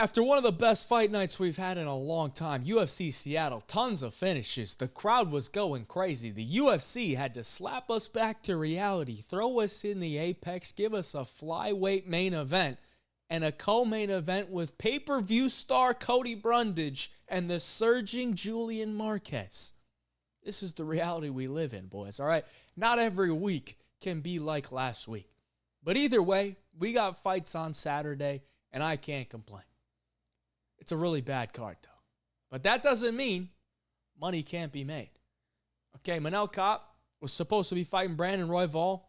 After one of the best fight nights we've had in a long time, UFC Seattle, tons of finishes. The crowd was going crazy. The UFC had to slap us back to reality, throw us in the apex, give us a flyweight main event, and a co-main event with pay-per-view star Cody Brundage and the surging Julian Marquez. This is the reality we live in, boys, all right? Not every week can be like last week. But either way, we got fights on Saturday, and I can't complain. It's a really bad card, though. But that doesn't mean money can't be made. Okay, Manel Kape was supposed to be fighting Brandon Royval.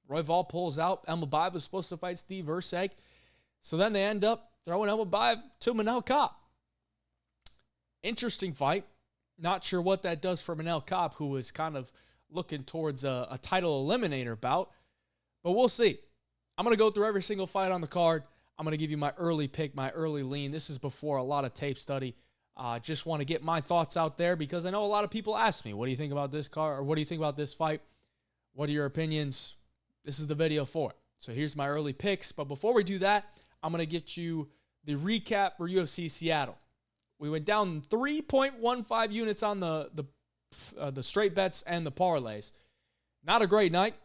Royval pulls out. Almabayev was supposed to fight Steve Erceg. So then they end up throwing Almabayev to Manel Kape. Interesting fight. Not sure what that does for Manel Kape, who is kind of looking towards a title eliminator bout. But we'll see. I'm going to go through every single fight on the card. I'm going to give you my early pick, my early lean. This is before a lot of tape study. Just want to get my thoughts out there because I know a lot of people ask me, what do you think about this card? Or what do you think about this fight? What are your opinions? This is the video for it. So here's my early picks. But before we do that, I'm going to get you the recap for UFC Seattle. We went down 3.15 units on the straight bets and the parlays. Not a great night.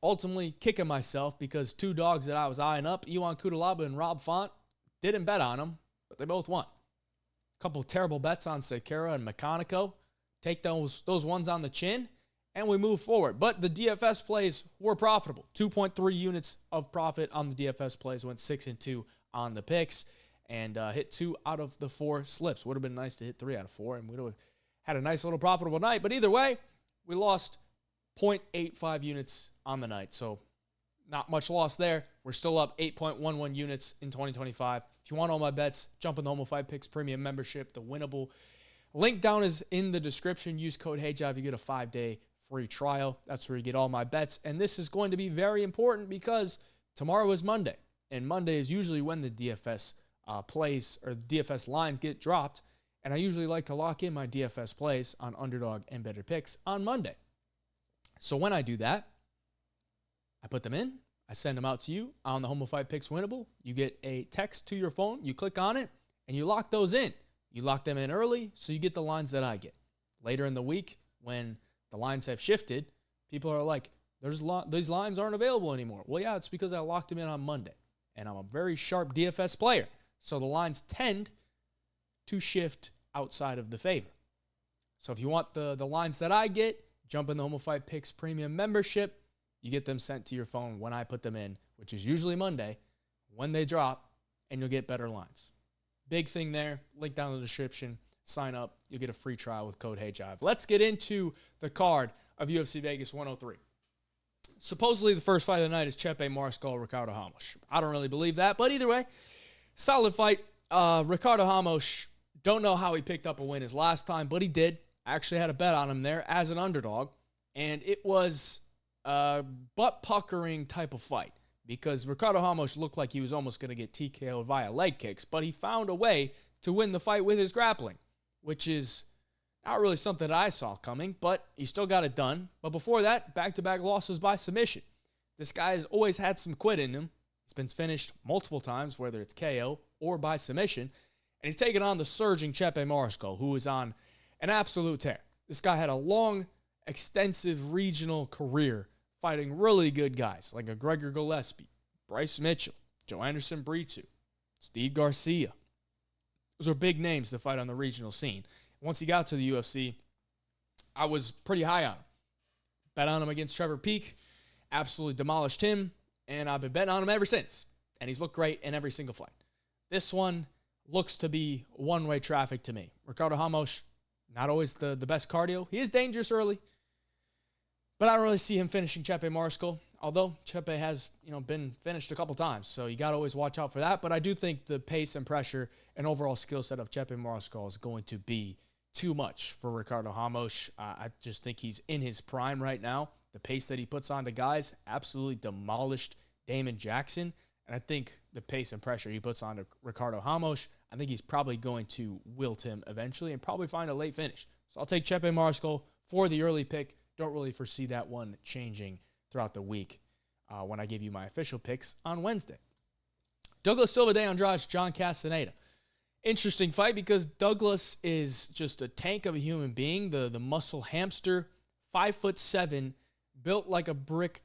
Ultimately kicking myself because two dogs that I was eyeing up, Iwan Cutelaba and Rob Font, didn't bet on them, but they both won. A couple of terrible bets on Sekera and Meconico. Take those ones on the chin, and we move forward. But the DFS plays were profitable. 2.3 units of profit on the DFS plays. Went 6-2 on the picks, and hit 2 out of the 4 slips. Would have been nice to hit 3 out of 4, and we would have had a nice little profitable night. But either way, we lost 0.85 units on the night. So not much loss there. We're still up 8.11 units in 2025. If you want all my bets, jump in the Home of Fight Picks Premium membership. The winnable link down is in the description. Use code HeyJive. You get a 5-day free trial. That's where you get all my bets. And this is going to be very important because tomorrow is Monday. And Monday is usually when the DFS plays or DFS lines get dropped. And I usually like to lock in my DFS plays on Underdog and Better Picks on Monday. So when I do that, I put them in, I send them out to you on the Home of Fight Picks Winnable. You get a text to your phone, you click on it, and you lock those in. You lock them in early, so you get the lines that I get. Later in the week, when the lines have shifted, people are like, these lines aren't available anymore. Well, yeah, it's because I locked them in on Monday, and I'm a very sharp DFS player, so the lines tend to shift outside of the favor. So if you want the lines that I get, jump in the Home of Fight Picks Premium membership. You get them sent to your phone when I put them in, which is usually Monday, when they drop, and you'll get better lines. Big thing there. Link down in the description. Sign up. You'll get a free trial with code HeyJive. Let's get into the card of UFC Vegas 103. Supposedly the first fight of the night is Kape Mariscal, Ricardo Ramos. I don't really believe that, but either way, solid fight. Ricardo Ramos, don't know how he picked up a win his last time, but he did. I actually had a bet on him there as an underdog, and it was a butt-puckering type of fight because Ricardo Ramos looked like he was almost going to get TKO'd via leg kicks, but he found a way to win the fight with his grappling, which is not really something that I saw coming, but he still got it done. But before that, back-to-back losses by submission. This guy has always had some quit in him. He's been finished multiple times, whether it's KO or by submission, and he's taken on the surging Kape Mariscal, who is on an absolute tear. This guy had a long, extensive regional career fighting really good guys like a Gregor Gillespie, Bryce Mitchell, Joe Anderson Brito, Steve Garcia. Those are big names to fight on the regional scene. Once he got to the UFC, I was pretty high on him. Bet on him against Trevor Peek, absolutely demolished him, and I've been betting on him ever since. And he's looked great in every single fight. This one looks to be one-way traffic to me. Ricardo Ramos, not always the best cardio. He is dangerous early, but I don't really see him finishing Kape Mariscal, although Kape has been finished a couple times, so you got to always watch out for that. But I do think the pace and pressure and overall skill set of Kape Mariscal is going to be too much for Ricardo Ramos. I just think he's in his prime right now. The pace that he puts on to guys absolutely demolished Damon Jackson, and I think the pace and pressure he puts on to Ricardo Ramos, I think he's probably going to wilt him eventually and probably find a late finish. So I'll take Kape Mariscal for the early pick. Don't really foresee that one changing throughout the week when I give you my official picks on Wednesday. Douglas Silva de Andrade, John Castaneda. Interesting fight because Douglas is just a tank of a human being, the muscle hamster, 5'7", built like a brick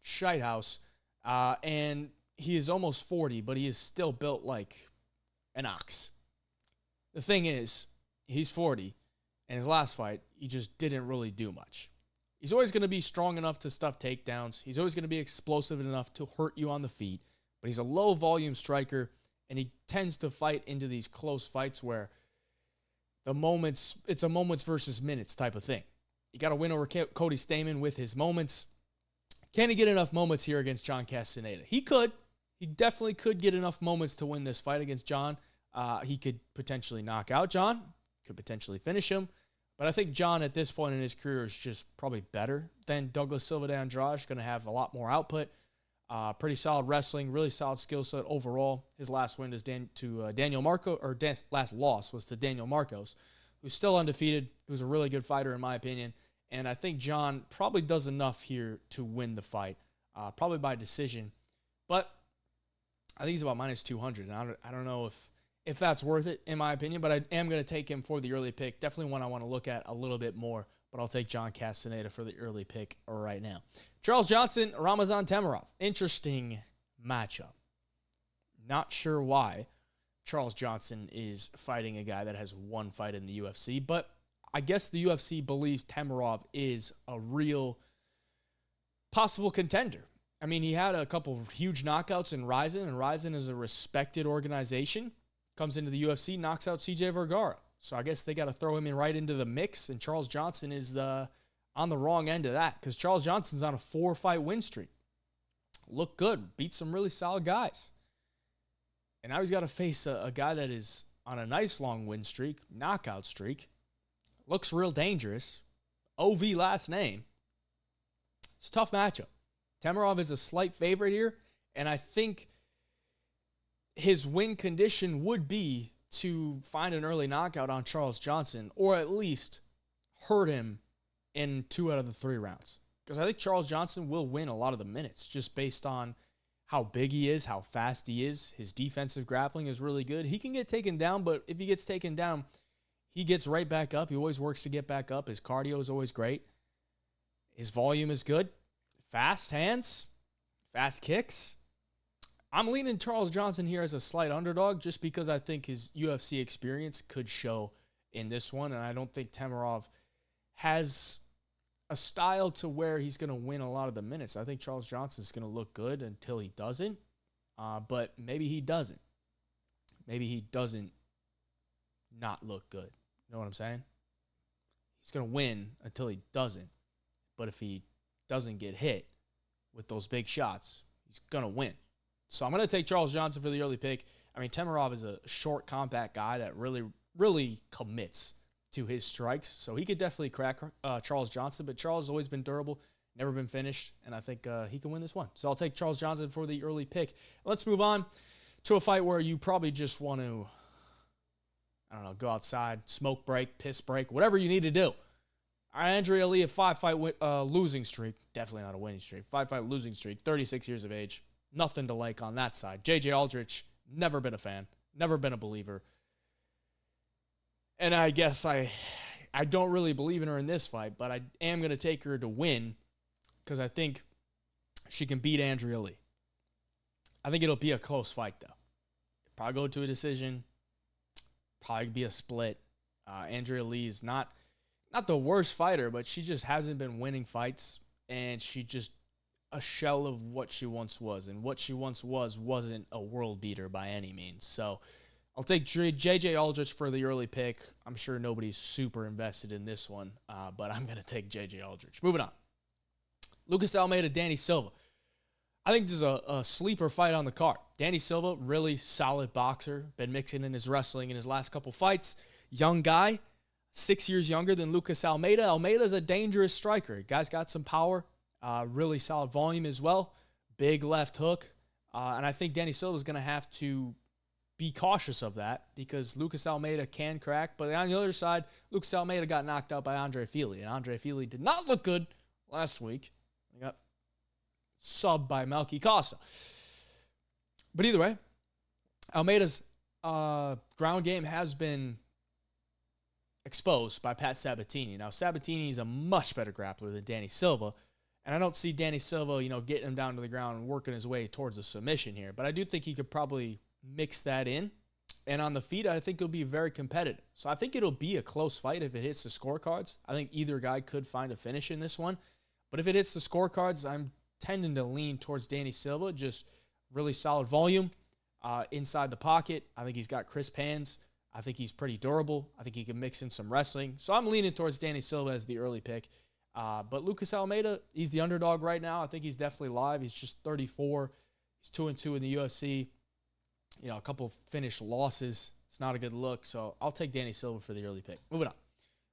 shite house, and he is almost 40, but he is still built like an ox. The thing is, he's 40, and his last fight, he just didn't really do much. He's always going to be strong enough to stuff takedowns. He's always going to be explosive enough to hurt you on the feet, but he's a low-volume striker, and he tends to fight into these close fights where it's a moments versus minutes type of thing. You got to win over Cody Stamann with his moments. Can he get enough moments here against John Castaneda? He could. He definitely could get enough moments to win this fight against John. He could potentially knock out John, could potentially finish him. But I think John at this point in his career is just probably better than Douglas Silva de Andrade. Going to have a lot more output. Pretty solid wrestling, really solid skill set overall. His last win is Daniel Marcos, or last loss was to Daniel Marcos, who's still undefeated, who's a really good fighter in my opinion. And I think John probably does enough here to win the fight, probably by decision. But I think he's about minus 200, and I don't know if that's worth it, in my opinion, but I am going to take him for the early pick. Definitely one I want to look at a little bit more, but I'll take John Castaneda for the early pick right now. Charles Johnson, Ramazan Temirov. Interesting matchup. Not sure why Charles Johnson is fighting a guy that has one fight in the UFC, but I guess the UFC believes Temirov is a real possible contender. I mean, he had a couple huge knockouts in Rizin, and Rizin is a respected organization. Comes into the UFC, knocks out CJ Vergara. So I guess they got to throw him in right into the mix, and Charles Johnson is on the wrong end of that because Charles Johnson's on a 4-fight win streak. Looked good, beat some really solid guys. And now he's got to face a guy that is on a nice long win streak, knockout streak. Looks real dangerous. OV last name. It's a tough matchup. Temirov is a slight favorite here, and I think his win condition would be to find an early knockout on Charles Johnson, or at least hurt him in 2 out of the 3 rounds. Because I think Charles Johnson will win a lot of the minutes just based on how big he is, how fast he is. His defensive grappling is really good. He can get taken down, but if he gets taken down, he gets right back up. He always works to get back up. His cardio is always great. His volume is good. Fast hands, fast kicks. I'm leaning Charles Johnson here as a slight underdog just because I think his UFC experience could show in this one, and I don't think Temirov has a style to where he's going to win a lot of the minutes. I think Charles Johnson's going to look good until he doesn't, but maybe he doesn't. Maybe he doesn't not look good. You know what I'm saying? He's going to win until he doesn't, but if he doesn't get hit with those big shots, he's going to win. So I'm going to take Charles Johnson for the early pick. I mean, Temirov is a short, compact guy that really, really commits to his strikes. So he could definitely crack Charles Johnson, but Charles has always been durable, never been finished, and I think he can win this one. So I'll take Charles Johnson for the early pick. Let's move on to a fight where you probably just want to, I don't know, go outside, smoke break, piss break, whatever you need to do. Andrade Ali, a 5-fight losing streak. Definitely not a winning streak. 5-fight losing streak, 36 years of age. Nothing to like on that side. JJ Aldrich, never been a fan, never been a believer. And I guess I don't really believe in her in this fight, but I am going to take her to win because I think she can beat Andrade Ali. I think it'll be a close fight, though. Probably go to a decision. Probably be a split. Andrade Ali is not the worst fighter, but she just hasn't been winning fights, and she just a shell of what she once was, and what she once was wasn't a world beater by any means. So I'll take JJ Aldrich for the early pick. I'm sure nobody's super invested in this one, but I'm going to take JJ Aldrich. Moving on. Lucas Almeida, Danny Silva. I think this is a sleeper fight on the card. Danny Silva, really solid boxer, been mixing in his wrestling in his last couple fights. Young guy, 6 years younger than Lucas Almeida. Almeida's a dangerous striker. Guy's got some power. Really solid volume as well. Big left hook. And I think Danny Silva is going to have to be cautious of that because Lucas Almeida can crack. But on the other side, Lucas Almeida got knocked out by Andre Fili. And Andre Fili did not look good last week. He got subbed by Malky Casa. But either way, Almeida's ground game has been exposed by Pat Sabatini. Now, Sabatini is a much better grappler than Danny Silva, and I don't see Danny Silva, getting him down to the ground and working his way towards a submission here. But I do think he could probably mix that in. And on the feet, I think it'll be very competitive. So I think it'll be a close fight if it hits the scorecards. I think either guy could find a finish in this one. But if it hits the scorecards, I'm tending to lean towards Danny Silva. Just really solid volume inside the pocket. I think he's got crisp hands. I think he's pretty durable. I think he can mix in some wrestling. So I'm leaning towards Danny Silva as the early pick. But Lucas Almeida, he's the underdog right now. I think he's definitely live. He's just 34. He's 2-2 in the UFC. A couple of finished losses. It's not a good look. So I'll take Danny Silva for the early pick. Moving on.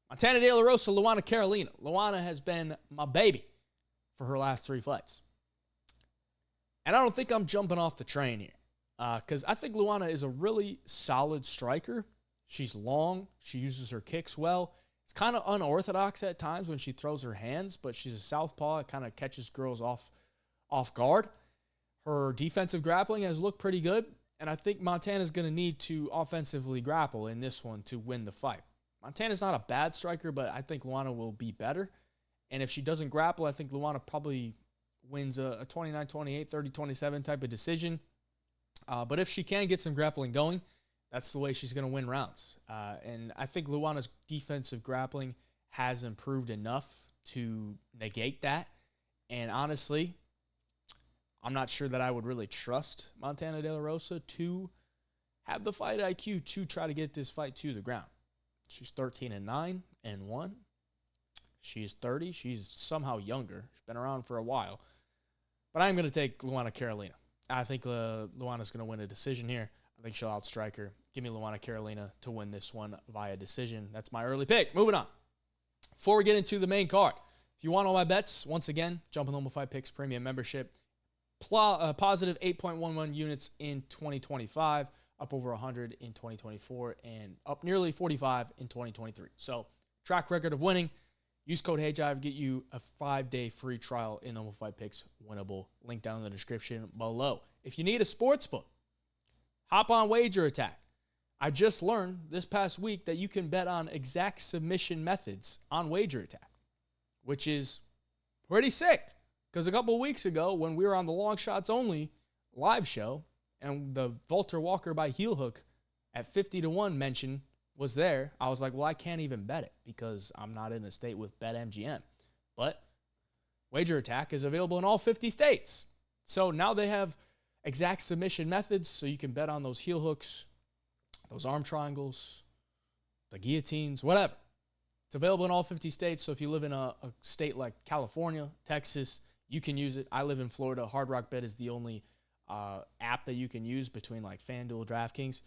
Montana De La Rosa, Luana Carolina. Luana has been my baby for her last 3 fights. And I don't think I'm jumping off the train here. Because I think Luana is a really solid striker. She's long. She uses her kicks well. It's kind of unorthodox at times when she throws her hands, but she's a southpaw. It kind of catches girls off guard. Her defensive grappling has looked pretty good, and I think Montana's going to need to offensively grapple in this one to win the fight. Montana's not a bad striker, but I think Luana will be better. And if she doesn't grapple, I think Luana probably wins a 29-28, 30-27 type of decision. But if she can get some grappling going, that's the way she's going to win rounds. And I think Luana's defensive grappling has improved enough to negate that. And honestly, I'm not sure that I would really trust Montana De La Rosa to have the fight IQ to try to get this fight to the ground. She's 13-9-1. She's 30. She's somehow younger. She's been around for a while. But I'm going to take Luana Carolina. I think Luana's going to win a decision here. I think she'll outstrike her. Give me Luana Carolina to win this one via decision. That's my early pick. Moving on. Before we get into the main card, if you want all my bets, once again, jump on Normal Fight Picks Premium membership. Positive 8.11 units in 2025, up over 100 in 2024, and up nearly 45 in 2023. So, track record of winning. Use code HeyJive to get you a 5-day free trial in Normal Fight Picks Winnable. Link down in the description below. If you need a sports book, hop on Wager Attack. I just learned this past week that you can bet on exact submission methods on Wager Attack, which is pretty sick. Because a couple of weeks ago, when we were on the Long Shots Only live show, and the Walter Walker by heel hook at 50-1 mention was there, I was like, well, I can't even bet it because I'm not in a state with BetMGM. But Wager Attack is available in all 50 states. So now they have exact submission methods, so you can bet on those heel hooks, those arm triangles, the guillotines, whatever. It's available in all 50 states, so if you live in a state like California, Texas, you can use it. I live in Florida. Hard Rock Bet is the only app that you can use between like FanDuel, DraftKings.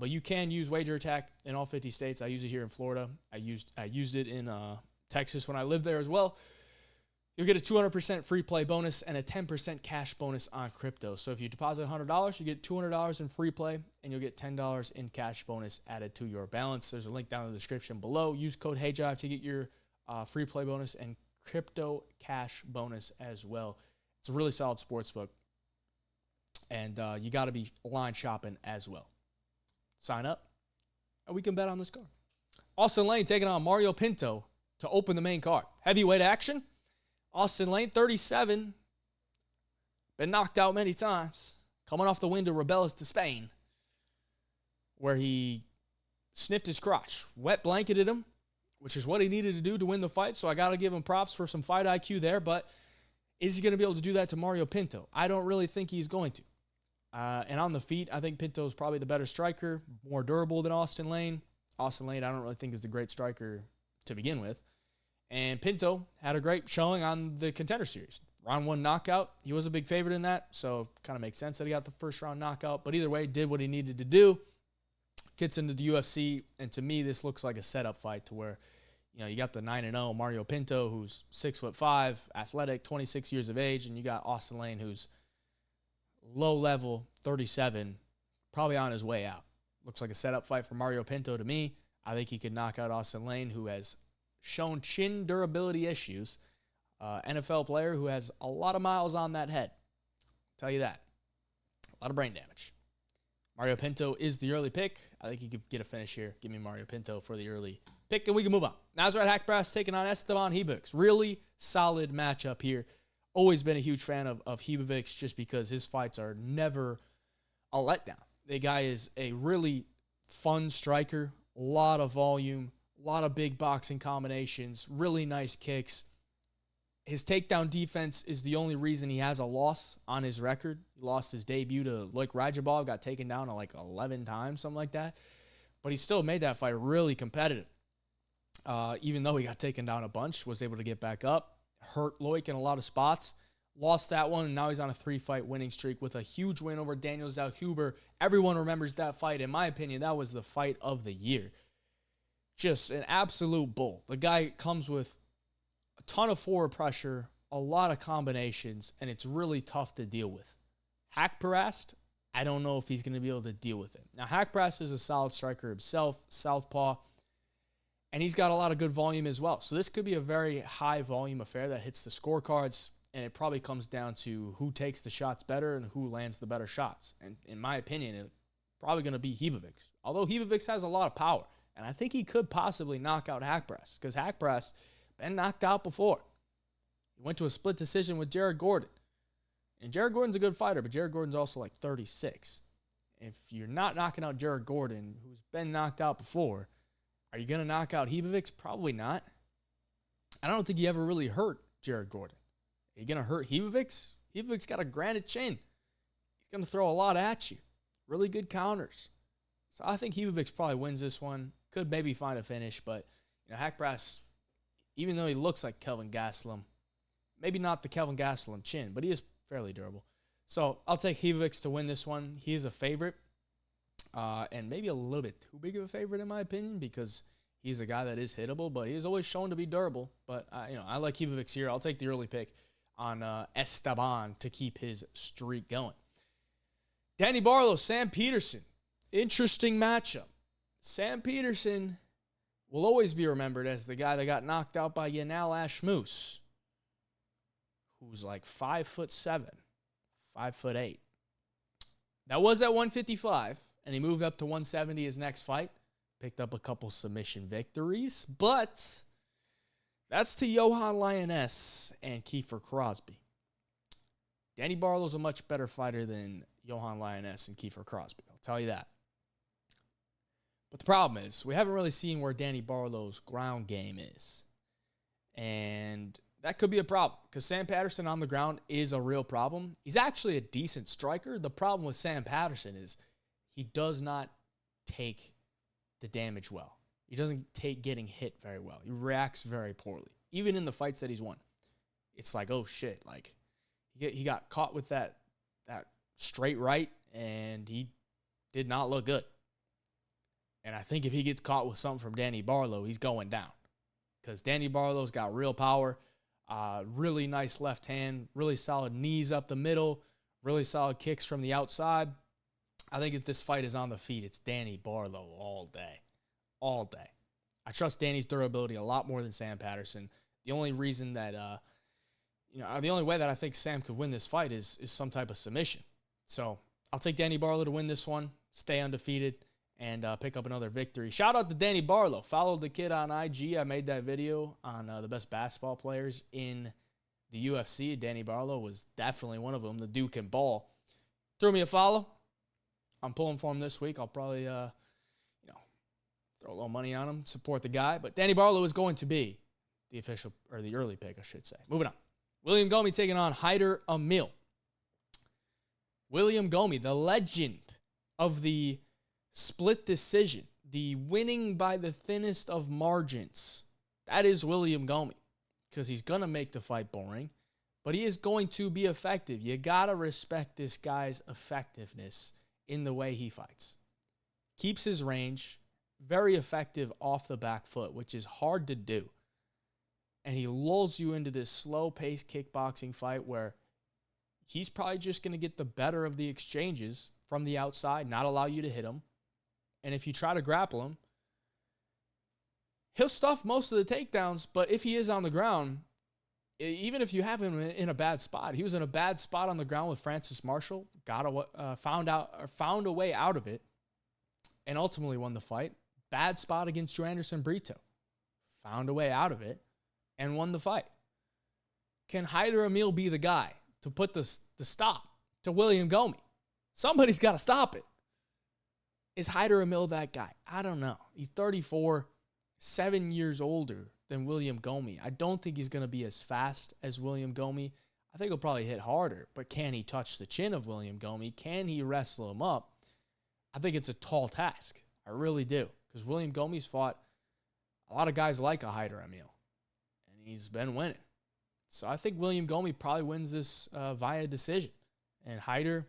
But you can use Wager Attack in all 50 states. I use it here in Florida. I used it in Texas when I lived there as well. You'll get a 200% free play bonus and a 10% cash bonus on crypto. So if you deposit $100, you get $200 in free play, and you'll get $10 in cash bonus added to your balance. There's a link down in the description below. Use code HeyJive to get your free play bonus and crypto cash bonus as well. It's a really solid sports book, and you got to be line shopping as well. Sign up, and we can bet on this card. Austin Lane taking on Mario Pinto to open the main card. Heavyweight action. Austin Lane, 37. Been knocked out many times. Coming off the win to Rebellas to Spain, where he sniffed his crotch. Wet blanketed him, which is what he needed to do to win the fight. So I got to give him props for some fight IQ there. But is he going to be able to do that to Mario Pinto? I don't really think he's going to. And on the feet, I think Pinto is probably the better striker, more durable than Austin Lane. Austin Lane, I don't really think is the great striker to begin with. And Pinto had a great showing on the Contender Series. Round 1 knockout. He was a big favorite in that, so kind of makes sense that he got the first round knockout. But either way, did what he needed to do. Gets into the UFC, and to me, this looks like a setup fight to where, you got the 9-0 Mario Pinto, who's 6'5", athletic, 26 years of age, and you got Austin Lane, who's low level, 37, probably on his way out. Looks like a setup fight for Mario Pinto to me. I think he could knock out Austin Lane, who has shown chin durability issues. NFL player who has a lot of miles on that head. I'll tell you that. A lot of brain damage. Mario Pinto is the early pick. I think he could get a finish here. Give me Mario Pinto for the early pick, and we can move on. Nazareth Haqparast taking on Esteban Ribovics. Really solid matchup here. Always been a huge fan of Ribovics just because his fights are never a letdown. The guy is a really fun striker, a lot of volume, a lot of big boxing combinations, really nice kicks. His takedown defense is the only reason he has a loss on his record. He lost his debut to Rajabov, got taken down like 11 times, something like that. But he still made that fight really competitive. Even though he got taken down a bunch, was able to get back up, hurt Loic in a lot of spots, lost that one, and now he's on a 3-fight winning streak with a huge win over Daniel Zellhuber. Everyone remembers that fight. In my opinion, that was the fight of the year. Just an absolute bull. The guy comes with a ton of forward pressure, a lot of combinations, and it's really tough to deal with. Haqparast, I don't know if he's going to be able to deal with it. Now, Haqparast is a solid striker himself, southpaw, and he's got a lot of good volume as well. So this could be a very high volume affair that hits the scorecards, and it probably comes down to who takes the shots better and who lands the better shots. And in my opinion, it's probably going to be Ribovics. Although Ribovics has a lot of power, and I think he could possibly knock out Haqparast because Haqparast been knocked out before. He went to a split decision with Jared Gordon. And Jared Gordon's a good fighter, but Jared Gordon's also like 36. If you're not knocking out Jared Gordon, who's been knocked out before, are you going to knock out Ribovics? Probably not. I don't think he ever really hurt Jared Gordon. Are you going to hurt Ribovics? Ribovics got a granite chin. He's going to throw a lot at you. Really good counters. So I think Ribovics probably wins this one. Could maybe find a finish, but Haqparast, even though he looks like Kelvin Gastelum, maybe not the Kelvin Gastelum chin, but he is fairly durable. So I'll take Ribovics to win this one. He is a favorite, and maybe a little bit too big of a favorite in my opinion because he's a guy that is hittable, but he is always shown to be durable. But I like Ribovics here. I'll take the early pick on Esteban to keep his streak going. Danny Barlow, Sam Peterson. Interesting matchup. Sam Peterson will always be remembered as the guy that got knocked out by Yanal Ashmoose, who's like 5'7", 5'8". That was at 155, and he moved up to 170 his next fight. Picked up a couple submission victories, but that's to Johan Lioness and Kiefer Crosby. Danny Barlow's a much better fighter than Johan Lioness and Kiefer Crosby. I'll tell you that. But the problem is, we haven't really seen where Danny Barlow's ground game is. And that could be a problem, because Sam Patterson on the ground is a real problem. He's actually a decent striker. The problem with Sam Patterson is he does not take the damage well. He doesn't take getting hit very well. He reacts very poorly. Even in the fights that he's won. It's like, oh shit, like he got caught with that straight right, and he did not look good. And I think if he gets caught with something from Danny Barlow, he's going down. Because Danny Barlow's got real power, really nice left hand, really solid knees up the middle, really solid kicks from the outside. I think if this fight is on the feet, it's Danny Barlow all day. All day. I trust Danny's durability a lot more than Sam Patterson. The only reason that, the only way that I think Sam could win this fight is some type of submission. So I'll take Danny Barlow to win this one, stay undefeated, and pick up another victory. Shout out to Danny Barlow. Followed the kid on IG. I made that video on the best basketball players in the UFC. Danny Barlow was definitely one of them. The dude can ball. Threw me a follow. I'm pulling for him this week. I'll probably, throw a little money on him, support the guy. But Danny Barlow is going to be the official, or the early pick, I should say. Moving on. William Gomis taking on Haider Amil. William Gomis, the legend of the split decision, the winning by the thinnest of margins. That is William Gomis, because he's going to make the fight boring, but he is going to be effective. You got to respect this guy's effectiveness in the way he fights. Keeps his range, very effective off the back foot, which is hard to do. And he lulls you into this slow-paced kickboxing fight where he's probably just going to get the better of the exchanges from the outside, not allow you to hit him. And if you try to grapple him, he'll stuff most of the takedowns, but if he is on the ground, even if you have him in a bad spot, he was in a bad spot on the ground with Francis Marshall, found a way out of it, and ultimately won the fight. Bad spot against Joanderson Brito, found a way out of it, and won the fight. Can Haider Amil be the guy to put the stop to William Gomis? Somebody's got to stop it. Is Haider Amil that guy? I don't know. He's 34, 7 years older than William Gomis. I don't think he's going to be as fast as William Gomis. I think he'll probably hit harder, but can he touch the chin of William Gomis? Can he wrestle him up? I think it's a tall task. I really do. Because William Gomis fought a lot of guys like a Haider Amil, and he's been winning. So I think William Gomis probably wins this via decision. And Haider,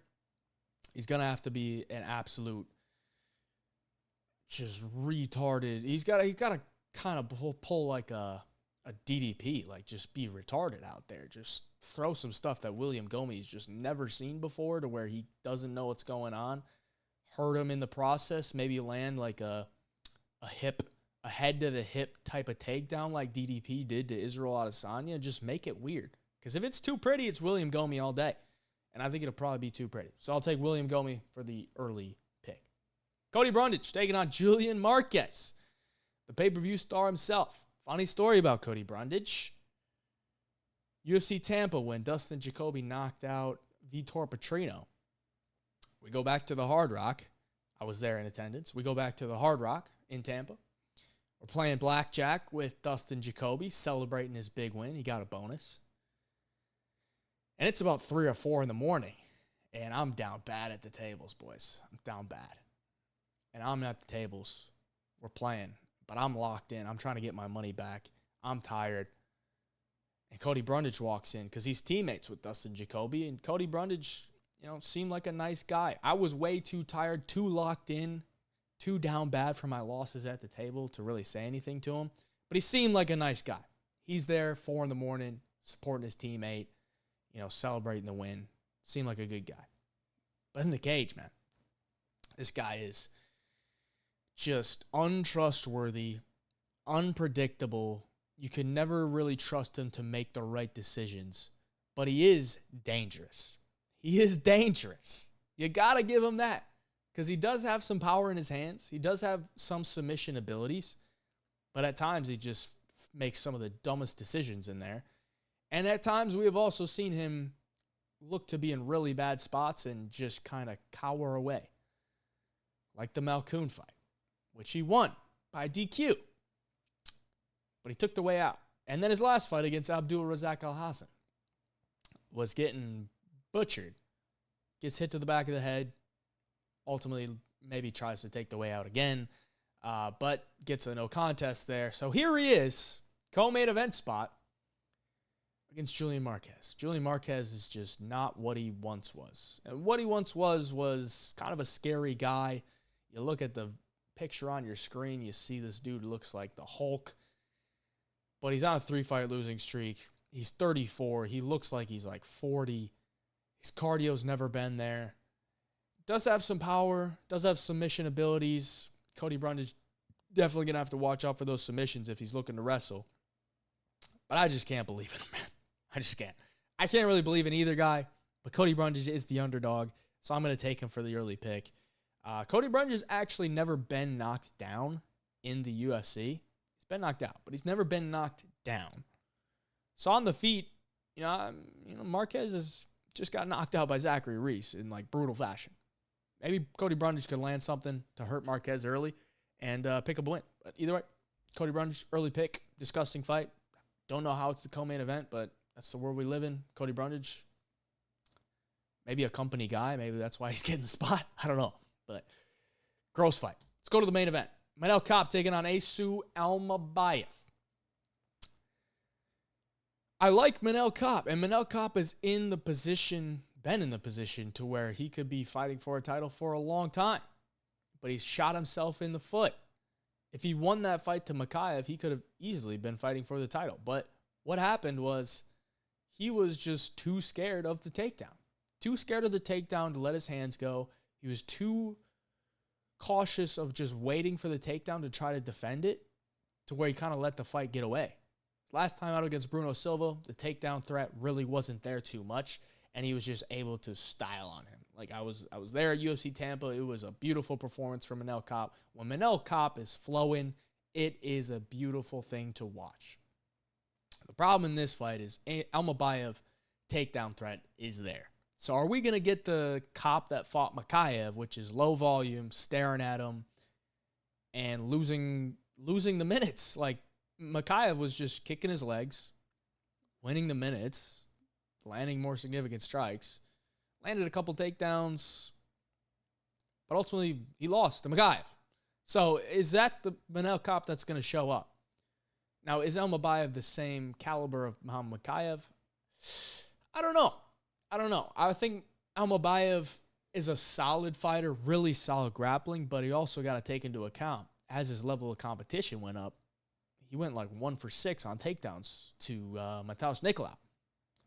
he's going to have to be an absolute just retarded. He's got to kind of pull like a DDP, like just be retarded out there. Just throw some stuff that William Gomis just never seen before to where he doesn't know what's going on. Hurt him in the process, maybe land like a head to the hip type of takedown like DDP did to Israel Adesanya. Just make it weird. Because if it's too pretty, it's William Gomis all day. And I think it'll probably be too pretty. So I'll take William Gomis for the early pick. Cody Brundage taking on Julian Marquez, the pay-per-view star himself. Funny story about Cody Brundage. UFC Tampa when Dustin Jacoby knocked out Vitor Petrino. We go back to the Hard Rock. I was there in attendance. We go back to the Hard Rock in Tampa. We're playing blackjack with Dustin Jacoby, celebrating his big win. He got a bonus. And it's about 3 or 4 in the morning. And I'm down bad at the tables, boys. I'm down bad. And I'm at the tables. We're playing. But I'm locked in. I'm trying to get my money back. I'm tired. And Cody Brundage walks in because he's teammates with Dustin Jacoby. And Cody Brundage, seemed like a nice guy. I was way too tired, too locked in, too down bad for my losses at the table to really say anything to him. But he seemed like a nice guy. He's there 4 in the morning, supporting his teammate, celebrating the win. Seemed like a good guy. But in the cage, man, this guy is just untrustworthy, unpredictable. You can never really trust him to make the right decisions. But he is dangerous. He is dangerous. You got to give him that. Because he does have some power in his hands. He does have some submission abilities. But at times, he just makes some of the dumbest decisions in there. And at times, we have also seen him look to be in really bad spots and just kind of cower away. Like the Malkoun fight, which he won by DQ. But he took the way out. And then his last fight against Abdul Razak Al-Hassan was getting butchered. Gets hit to the back of the head. Ultimately, maybe tries to take the way out again. But gets a no contest there. So here he is. Co-main event spot against Julian Marquez. Julian Marquez is just not what he once was. And what he once was kind of a scary guy. You look at the picture on your screen, you see this dude looks like the Hulk. But he's on a 3-fight losing streak. He's 34. He looks like he's like 40. His cardio's never been there. Does have some power. Does have submission abilities. Cody Brundage definitely going to have to watch out for those submissions if he's looking to wrestle. But I just can't believe in him, man. I just can't. I can't really believe in either guy. But Cody Brundage is the underdog. So I'm going to take him for the early pick. Cody Brundage has actually never been knocked down in the UFC. He's been knocked out, but he's never been knocked down. So on the feet, Marquez has just got knocked out by Zachary Reese in like brutal fashion. Maybe Cody Brundage could land something to hurt Marquez early and pick up a win. But either way, Cody Brundage, early pick, disgusting fight. Don't know how it's the co-main event, but that's the world we live in. Cody Brundage, maybe a company guy. Maybe that's why he's getting the spot. I don't know. But gross fight. Let's go to the main event. Manel Kape taking on Asu Almabayev. I like Manel Kape, and Manel Kape is been in the position to where he could be fighting for a title for a long time. But he's shot himself in the foot. If he won that fight to Makayev, he could have easily been fighting for the title. But what happened was he was just too scared of the takedown. Too scared of the takedown to let his hands go. He was too cautious of just waiting for the takedown to try to defend it to where he kind of let the fight get away. Last time out against Bruno Silva, the takedown threat really wasn't there too much, and he was just able to style on him. Like, I was there at UFC Tampa. It was a beautiful performance from Manel Kape. When Manel Kape is flowing, it is a beautiful thing to watch. The problem in this fight is Almabayev takedown threat is there. So are we going to get the Kape that fought Makayev, which is low volume, staring at him, and losing the minutes? Like, Makayev was just kicking his legs, winning the minutes, landing more significant strikes, landed a couple takedowns, but ultimately he lost to Makayev. So is that the Manel Kape that's going to show up? Now, is Almabayev the same caliber of Muhammad Makayev? I don't know. I think Almabayev is a solid fighter, really solid grappling, but he also got to take into account, as his level of competition went up, he went like 1 for 6 on takedowns to Matheus Nicolau.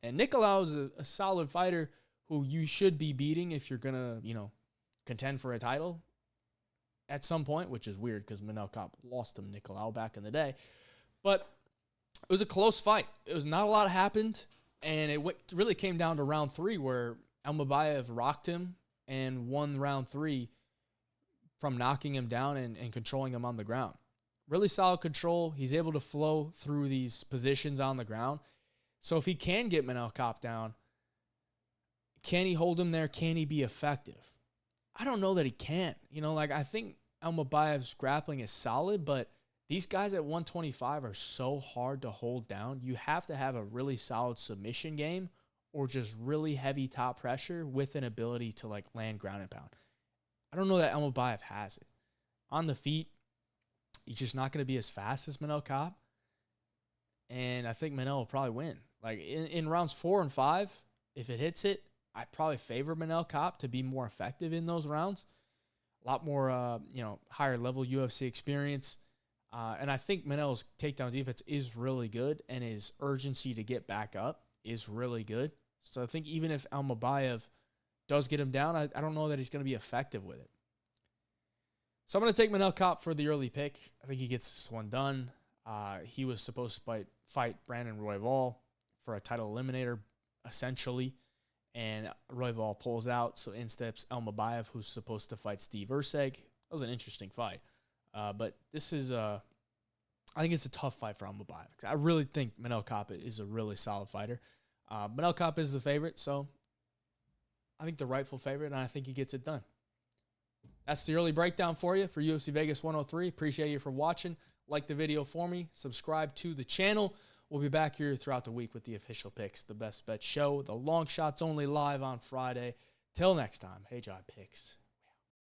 And Nicolau is a solid fighter who you should be beating if you're going to, contend for a title at some point, which is weird because Manel Kape lost to Nicolau back in the day. But it was a close fight. It was not a lot happened, and it really came down to round 3 where Almabayev rocked him and won round 3 from knocking him down and controlling him on the ground. Really solid control. He's able to flow through these positions on the ground. So if he can get Manel Kape down, can he hold him there? Can he be effective? I don't know that he can. I think Almabayev's grappling is solid, but these guys at 125 are so hard to hold down. You have to have a really solid submission game or just really heavy top pressure with an ability to land ground and pound. I don't know that Almabayev has it. On the feet, he's just not going to be as fast as Manel Kape. And I think Manel will probably win. In rounds 4 and 5, if it hits it, I probably favor Manel Kape to be more effective in those rounds. A lot more, higher level UFC experience. And I think Manel's takedown defense is really good, and his urgency to get back up is really good. So I think even if Almabayev does get him down, I don't know that he's going to be effective with it. So I'm going to take Manel Kape for the early pick. I think he gets this one done. He was supposed to fight Brandon Royval for a title eliminator, essentially. And Royval pulls out, so in steps Almabayev, who's supposed to fight Steve Erceg. That was an interesting fight. But this is, I think it's a tough fight for Almabayev. I really think Manel Kape is a really solid fighter. Manel Kape is the favorite, so I think the rightful favorite, and I think he gets it done. That's the early breakdown for you for UFC Vegas 103. Appreciate you for watching. Like the video for me. Subscribe to the channel. We'll be back here throughout the week with the official picks, the Best Bet Show, the Long Shots Only live on Friday. Till next time, hey, Jai Picks.